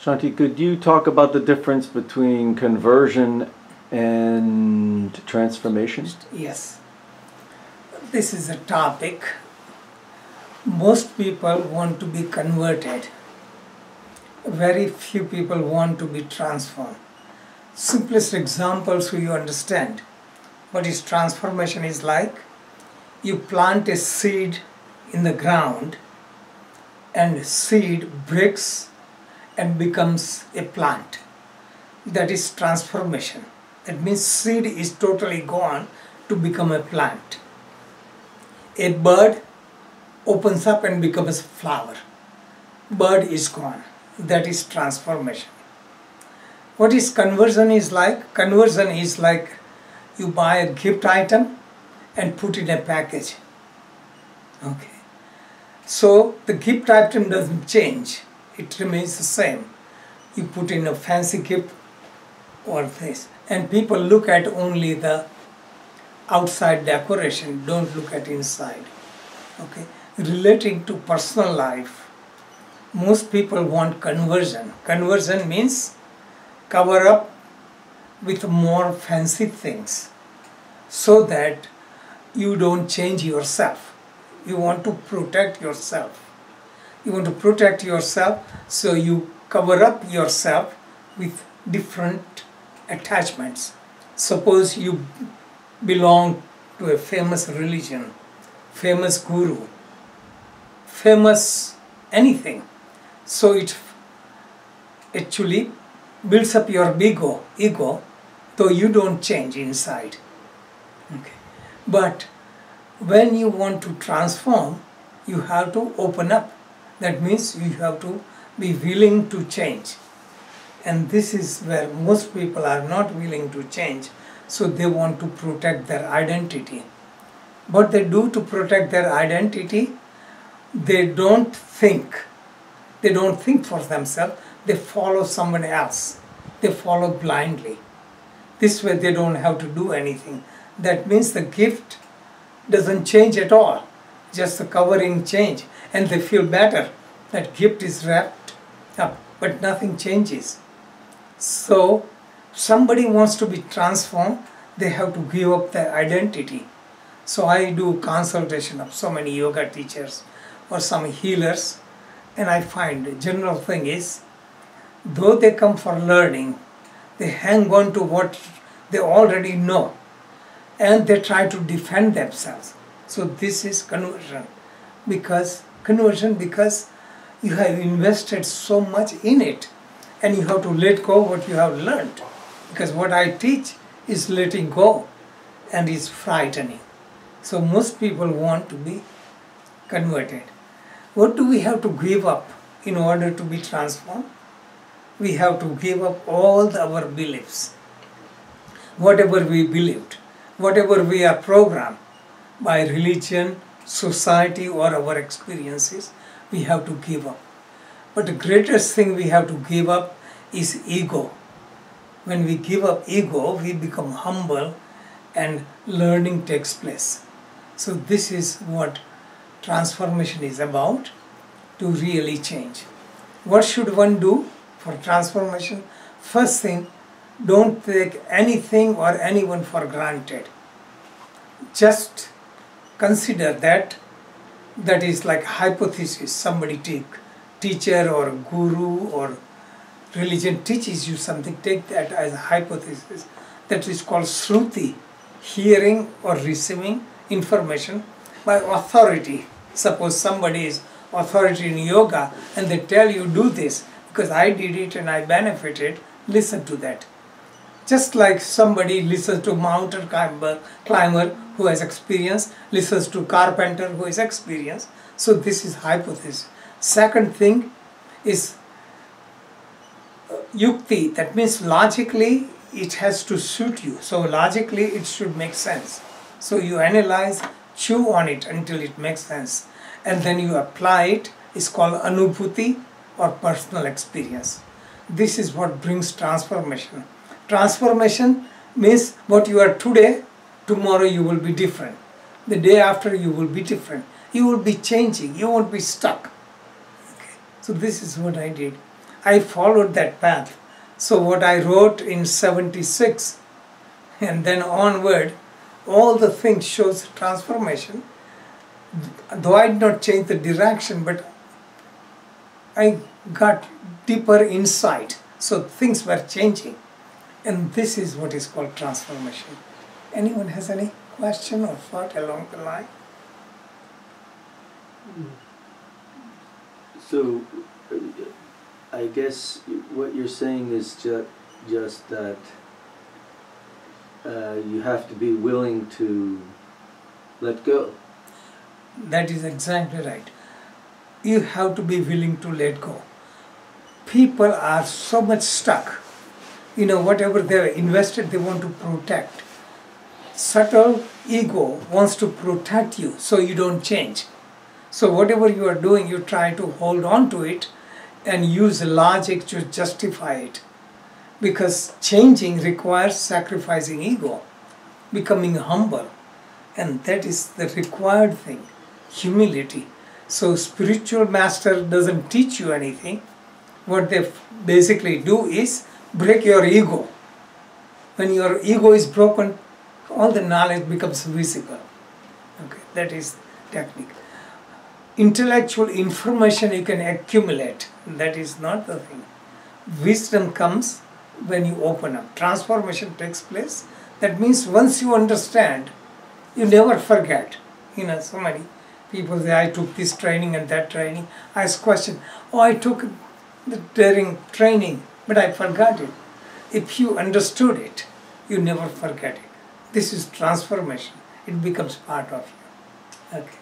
Shanti, could you talk about the difference between conversion and transformation? Yes. This is a topic. Most people want to be converted. Very few people want to be transformed. Simplest example so you understand what is transformation is like. You plant a seed in the ground and seed breaks and becomes a plant. That is transformation. That means seed is totally gone to become a plant. A bird opens up and becomes a flower. Bird is gone. That is transformation. What is conversion is like? Conversion is like you buy a gift item and put in a package. Okay. So the gift item doesn't change. It remains the same. You put in a fancy gift or this. And people look at only the outside decoration, don't look at inside. Okay. Relating to personal life, most people want conversion. Conversion means cover up with more fancy things so that you don't change yourself. You want to protect yourself. You want to protect yourself, so you cover up yourself with different attachments. Suppose you belong to a famous religion, famous guru, famous anything. So it actually builds up your ego, though you don't change inside. Okay. But when you want to transform, you have to open up. That means you have to be willing to change. And this is where most people are not willing to change, so they want to protect their identity. What they do to protect their identity, they don't think. They don't think for themselves. They follow someone else. They follow blindly. This way they don't have to do anything. That means the gift doesn't change at all. Just the covering change. And they feel better. That gift is wrapped up. But nothing changes. So somebody wants to be transformed, they have to give up their identity. So I do consultation of so many yoga teachers or some healers, and I find the general thing is, though they come for learning, they hang on to what they already know and they try to defend themselves. So this is conversion. Because you have invested so much in it and you have to let go what you have learned. Because what I teach is letting go and is frightening. So most people want to be converted. What do we have to give up in order to be transformed? We have to give up all our beliefs. Whatever we believed, whatever we are programmed by religion, society or our experiences, we have to give up. But the greatest thing we have to give up is ego. When we give up ego, we become humble and learning takes place. So this is what transformation is about, to really change. What should one do for transformation? First thing, don't take anything or anyone for granted. Just consider that is like hypothesis. Somebody teacher or guru or religion teaches you something, take that as a hypothesis. That is called shruti, hearing or receiving information by authority. Suppose somebody is authority in yoga and they tell you do this because I did it and I benefited, listen to that. Just like somebody listens to mountain climber who has experience, listens to carpenter who has experience. So this is hypothesis. Second thing is yukti. That means logically it has to suit you. So logically it should make sense. So you analyze, chew on it until it makes sense. And then you apply it. It's called anubhuti or personal experience. This is what brings transformation. Transformation means what you are today, tomorrow you will be different. The day after you will be different. You will be changing. You won't be stuck. Okay. So this is what I did. I followed that path. So what I wrote in 76 and then onward, all the things shows transformation. Though I did not change the direction, but I got deeper insight. So things were changing. And this is what is called transformation. Anyone has any question or thought along the line? So, I guess what you're saying is just that you have to be willing to let go. That is exactly right. You have to be willing to let go. People are so much stuck. You know, whatever they have invested, they want to protect. Subtle ego wants to protect you so you don't change. So whatever you are doing, you try to hold on to it and use logic to justify it. Because changing requires sacrificing ego, becoming humble. And that is the required thing, humility. So spiritual master doesn't teach you anything. What they basically do is break your ego. When your ego is broken, all the knowledge becomes visible. Okay, that is technique. Intellectual information you can accumulate. That is not the thing. Wisdom comes when you open up. Transformation takes place. That means once you understand, you never forget. You know, so many people say, I took this training and that training. I ask question, oh, I took the daring training, but I forgot it. If you understood it, you never forget it. This is transformation. It becomes part of you. Okay.